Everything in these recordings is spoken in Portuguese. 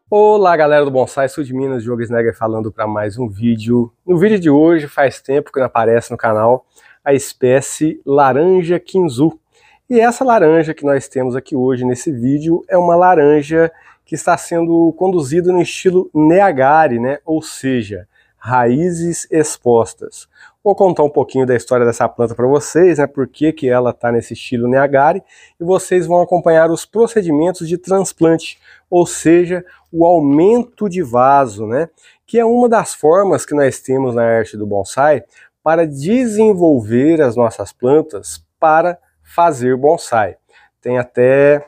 Olá galera do Bonsai, sou de Minas, Diogo Snegger falando para mais um vídeo. No vídeo de hoje faz tempo que não aparece no canal a espécie laranja Kinzu. E essa laranja que nós temos aqui hoje nesse vídeo é uma laranja que está sendo conduzida no estilo Neagari, né? Ou seja, raízes expostas. Vou contar um pouquinho da história dessa planta para vocês, né? Por que que ela está nesse estilo Neagari, e vocês vão acompanhar os procedimentos de transplante, ou seja, o aumento de vaso, né? Que é uma das formas que nós temos na arte do bonsai para desenvolver as nossas plantas para fazer bonsai. Tem até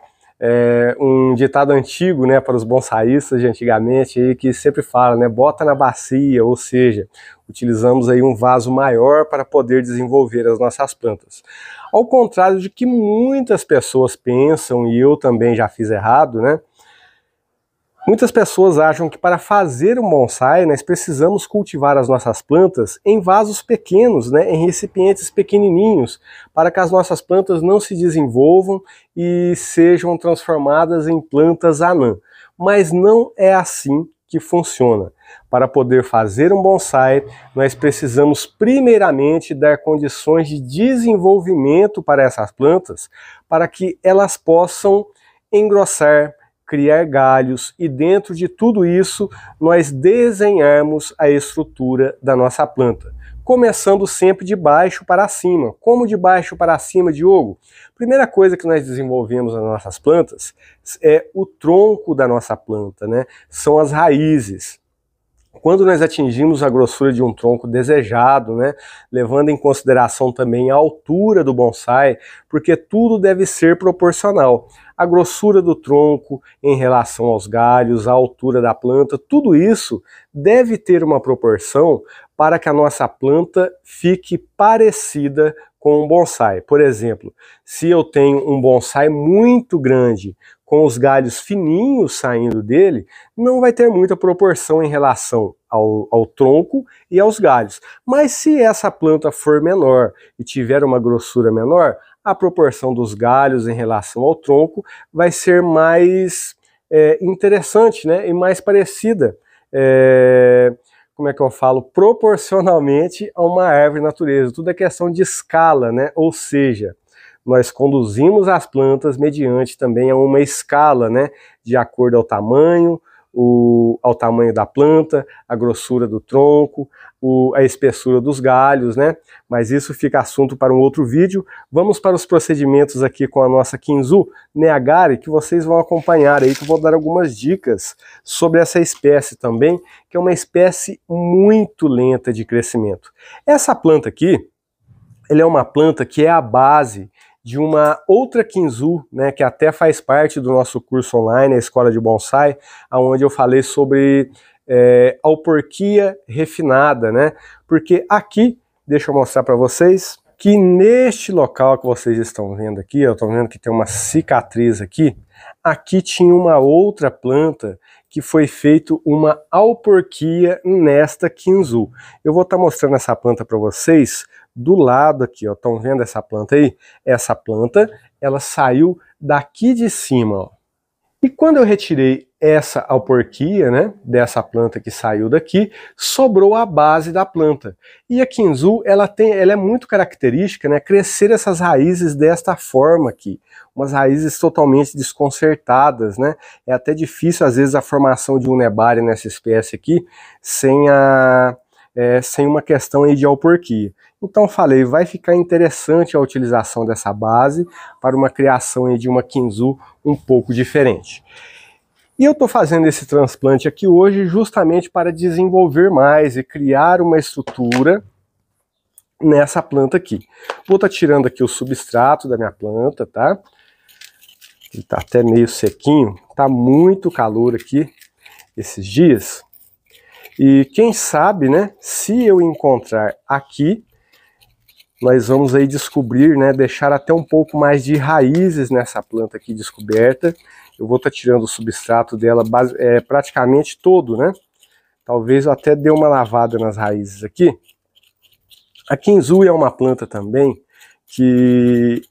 um ditado antigo, né, para os bonsaístas de antigamente, aí, que sempre fala, né, bota na bacia, ou seja, utilizamos aí um vaso maior para poder desenvolver as nossas plantas. Ao contrário de que muitas pessoas pensam, e eu também já fiz errado, né, muitas pessoas acham que para fazer um bonsai nós precisamos cultivar as nossas plantas em vasos pequenos, né, em recipientes pequenininhos, para que as nossas plantas não se desenvolvam e sejam transformadas em plantas anã. Mas não é assim que funciona. Para poder fazer um bonsai, nós precisamos primeiramente dar condições de desenvolvimento para essas plantas, para que elas possam engrossar, criar galhos e dentro de tudo isso nós desenharmos a estrutura da nossa planta. Começando sempre de baixo para cima. Como de baixo para cima, Diogo? Primeira coisa que nós desenvolvemos nas nossas plantas é o tronco da nossa planta, né? São as raízes. Quando nós atingimos a grossura de um tronco desejado, né, levando em consideração também a altura do bonsai, porque tudo deve ser proporcional. A grossura do tronco em relação aos galhos, a altura da planta, tudo isso deve ter uma proporção para que a nossa planta fique parecida com um bonsai. Por exemplo, se eu tenho um bonsai muito grande, com os galhos fininhos saindo dele, não vai ter muita proporção em relação ao tronco e aos galhos. Mas se essa planta for menor e tiver uma grossura menor, a proporção dos galhos em relação ao tronco vai ser mais interessante, né, e mais parecida, como é que eu falo, proporcionalmente a uma árvore natureza. Tudo é questão de escala, né, ou seja, nós conduzimos as plantas mediante também a uma escala, né, de acordo ao tamanho da planta, a grossura do tronco, a espessura dos galhos, né? Mas isso fica assunto para um outro vídeo. Vamos para os procedimentos aqui com a nossa Kinzu Neagari, que vocês vão acompanhar aí, que eu vou dar algumas dicas sobre essa espécie também, que é uma espécie muito lenta de crescimento. Essa planta aqui, ela é uma planta que é a base de uma outra Kinzu, né, que até faz parte do nosso curso online, a Escola de Bonsai, onde eu falei sobre alporquia refinada, né? Porque aqui, deixa eu mostrar para vocês, que neste local que vocês estão vendo aqui, eu estou vendo que tem uma cicatriz aqui, aqui tinha uma outra planta que foi feito uma alporquia nesta Kinzu. Eu vou estar mostrando essa planta para vocês do lado aqui, ó. Estão vendo essa planta aí? Essa planta, ela saiu daqui de cima, ó. E quando eu retirei essa alporquia, né, dessa planta que saiu daqui, sobrou a base da planta. E a Kinzu, ela é muito característica, né, crescer essas raízes desta forma aqui, umas raízes totalmente desconcertadas, né? É até difícil às vezes a formação de um nebária nessa espécie aqui sem uma questão aí de alporquia. Então falei, vai ficar interessante a utilização dessa base para uma criação aí de uma Kinzu um pouco diferente. E eu estou fazendo esse transplante aqui hoje justamente para desenvolver mais e criar uma estrutura nessa planta aqui. Vou estar tirando aqui o substrato da minha planta, tá? Ele está até meio sequinho, tá muito calor aqui esses dias. E quem sabe, né, se eu encontrar aqui, nós vamos aí descobrir, né, deixar até um pouco mais de raízes nessa planta aqui descoberta. Eu vou estar tirando o substrato dela praticamente todo, né? Talvez eu até dê uma lavada nas raízes aqui. A Kinzu é uma planta também que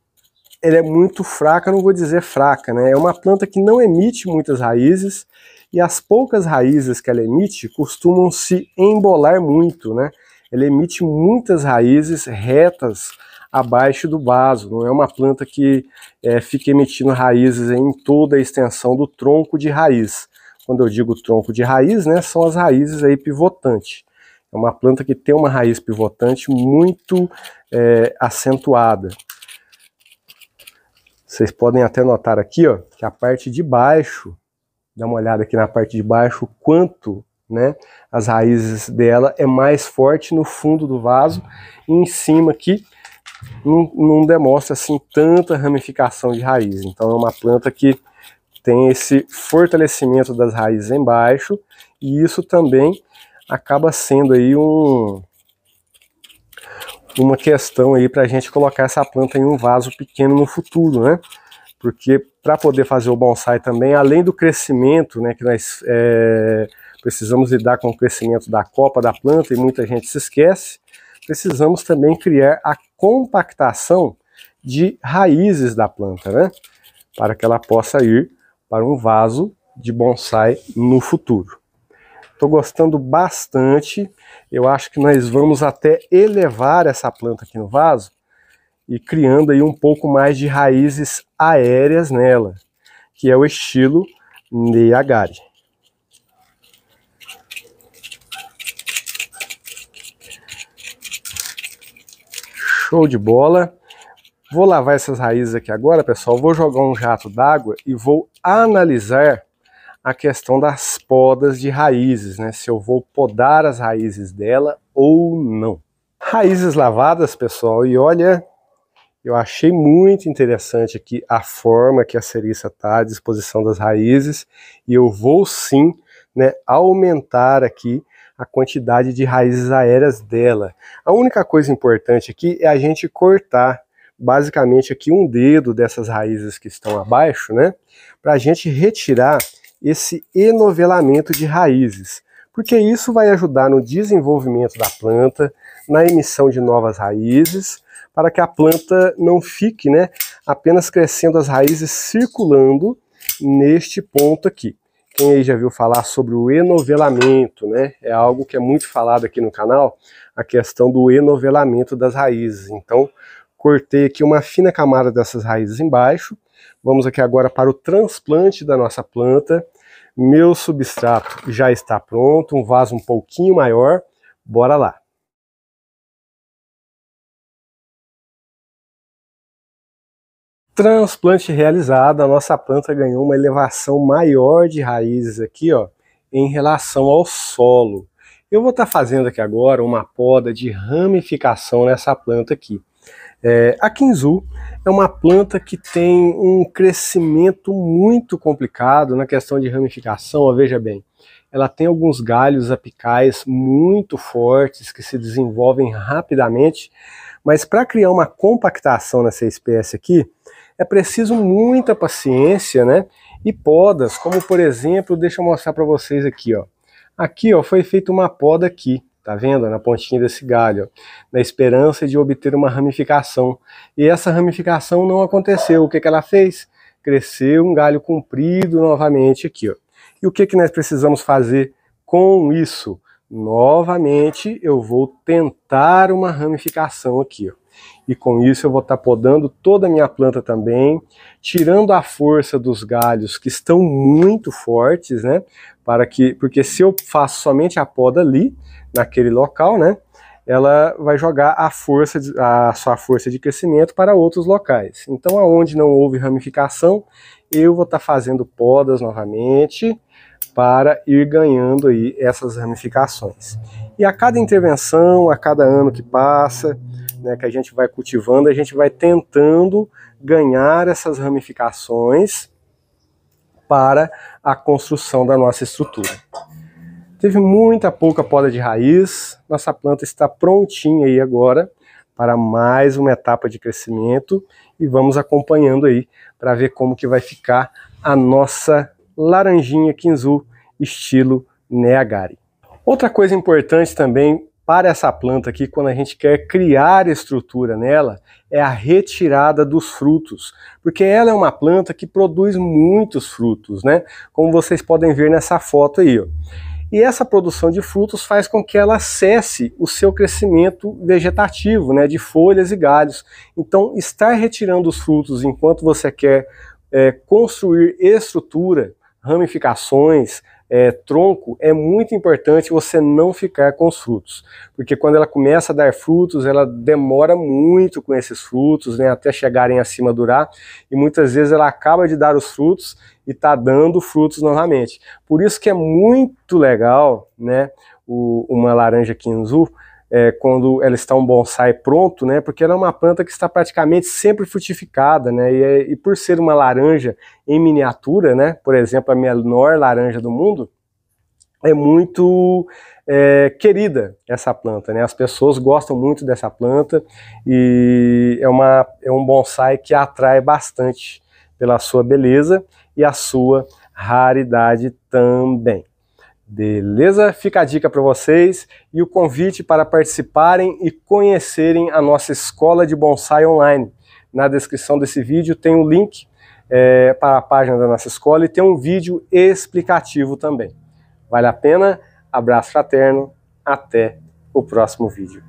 ela é muito fraca, não vou dizer fraca, né? É uma planta que não emite muitas raízes, e as poucas raízes que ela emite costumam se embolar muito, né? Ela emite muitas raízes retas abaixo do vaso, não é uma planta que fica emitindo raízes em toda a extensão do tronco de raiz. Quando eu digo tronco de raiz, né, são as raízes aí pivotantes. É uma planta que tem uma raiz pivotante muito acentuada. Vocês podem até notar aqui, ó, que a parte de baixo, dá uma olhada aqui na parte de baixo, o quanto, né, as raízes dela é mais forte no fundo do vaso, e em cima aqui não demonstra assim tanta ramificação de raiz. Então é uma planta que tem esse fortalecimento das raízes embaixo, e isso também acaba sendo aí uma questão aí para a gente colocar essa planta em um vaso pequeno no futuro, né? Porque para poder fazer o bonsai também, além do crescimento, né, que nós precisamos lidar com o crescimento da copa da planta, e muita gente se esquece, precisamos também criar a compactação de raízes da planta, né? Para que ela possa ir para um vaso de bonsai no futuro. Estou gostando bastante, eu acho que nós vamos até elevar essa planta aqui no vaso e criando aí um pouco mais de raízes aéreas nela, que é o estilo Neyagari. Show de bola! Vou lavar essas raízes aqui agora, pessoal, vou jogar um jato d'água e vou analisar a questão das podas de raízes, né? Se eu vou podar as raízes dela ou não. Raízes lavadas, pessoal, e olha, eu achei muito interessante aqui a forma que a cereça está à disposição das raízes, e eu vou sim, né, aumentar aqui a quantidade de raízes aéreas dela. A única coisa importante aqui é a gente cortar basicamente aqui um dedo dessas raízes que estão abaixo, né, para a gente retirar esse enovelamento de raízes, porque isso vai ajudar no desenvolvimento da planta, na emissão de novas raízes, para que a planta não fique, né, apenas crescendo as raízes circulando neste ponto aqui. Quem aí já viu falar sobre o enovelamento, né? É algo que é muito falado aqui no canal, a questão do enovelamento das raízes. Então, cortei aqui uma fina camada dessas raízes embaixo. Vamos aqui agora para o transplante da nossa planta. Meu substrato já está pronto, um vaso um pouquinho maior. Bora lá! Transplante realizado, a nossa planta ganhou uma elevação maior de raízes aqui, ó, em relação ao solo. Eu vou estar fazendo aqui agora uma poda de ramificação nessa planta aqui. A Kinzu é uma planta que tem um crescimento muito complicado na questão de ramificação, ó, veja bem. Ela tem alguns galhos apicais muito fortes que se desenvolvem rapidamente, mas para criar uma compactação nessa espécie aqui, é preciso muita paciência, né? E podas, como por exemplo, deixa eu mostrar para vocês aqui, ó. Aqui, ó, foi feita uma poda aqui, tá vendo? Na pontinha desse galho, ó, na esperança de obter uma ramificação. E essa ramificação não aconteceu. O que que ela fez? Cresceu um galho comprido novamente aqui, ó. E o que que nós precisamos fazer com isso? Novamente, eu vou tentar uma ramificação aqui, ó. E com isso eu vou estar podando toda a minha planta também, tirando a força dos galhos que estão muito fortes, né? Porque se eu faço somente a poda ali, naquele local, né? Ela vai jogar a sua força de crescimento para outros locais. Então, aonde não houve ramificação, eu vou estar fazendo podas novamente para ir ganhando aí essas ramificações. E a cada intervenção, a cada ano que passa, né, que a gente vai cultivando, a gente vai tentando ganhar essas ramificações para a construção da nossa estrutura. Teve muita pouca poda de raiz, nossa planta está prontinha aí agora para mais uma etapa de crescimento e vamos acompanhando aí para ver como que vai ficar a nossa laranjinha Kinzu estilo Neyagari. Outra coisa importante também para essa planta aqui, quando a gente quer criar estrutura nela, é a retirada dos frutos, porque ela é uma planta que produz muitos frutos, né? Como vocês podem ver nessa foto aí, ó. E essa produção de frutos faz com que ela cesse o seu crescimento vegetativo, né, de folhas e galhos. Então, estar retirando os frutos enquanto você quer construir estrutura, ramificações, tronco, é muito importante você não ficar com os frutos, porque quando ela começa a dar frutos, ela demora muito com esses frutos, né, até chegarem a se madurar, e muitas vezes ela acaba de dar os frutos e está dando frutos novamente. Por isso que é muito legal, né, uma laranja Kinzu, quando ela está um bonsai pronto, né, porque ela é uma planta que está praticamente sempre frutificada, né, e por ser uma laranja em miniatura, né, por exemplo, a menor laranja do mundo, é muito querida essa planta, né, as pessoas gostam muito dessa planta e é um bonsai que atrai bastante pela sua beleza e a sua raridade também. Beleza? Fica a dica para vocês e o convite para participarem e conhecerem a nossa escola de bonsai online. Na descrição desse vídeo tem um link para a página da nossa escola e tem um vídeo explicativo também. Vale a pena? Abraço fraterno, até o próximo vídeo.